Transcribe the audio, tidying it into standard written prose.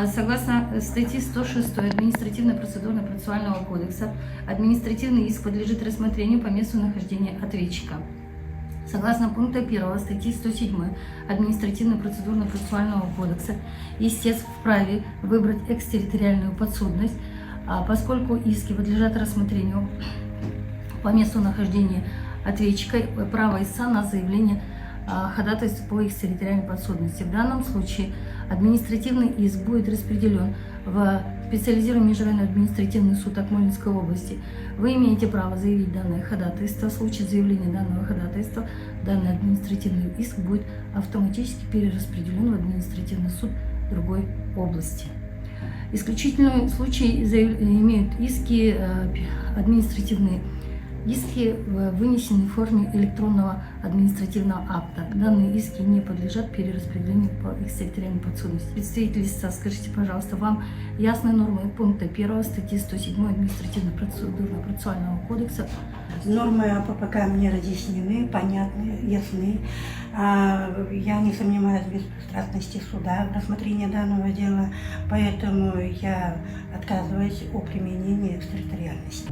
Согласно статье 106 Административно-процедурно-процессуального кодекса, административный иск подлежит рассмотрению по месту нахождения ответчика. Согласно пункта 1 статьи 107 Административно-процедурно-процессуального кодекса, истец вправе выбрать экстерриториальную подсудность, поскольку иски подлежат рассмотрению по месту нахождения ответчика, право истца на заявление ходатайства по экстерриториальной подсудности. В данном случае административный иск будет распределен в специализированный межрайонный административный суд Акмолинской области. Вы имеете право заявить данное ходатайство. В случае заявления данного ходатайства данный административный иск будет автоматически перераспределен в административный суд другой области. Исключительный случай имеют иски, административные иски, вынесенные в форме электронного административного акта. Данные иски не подлежат перераспределению по экстерриториальной подсудности. Представитель истца, скажите, пожалуйста, вам ясные нормы пункта 1 статьи 107 Административно-процессуального кодекса? Нормы АППК мне разъяснены, понятны, ясны. Я не сомневаюсь в беспристрастности суда в рассмотрении данного дела, поэтому я отказываюсь от применения экстерриториальности.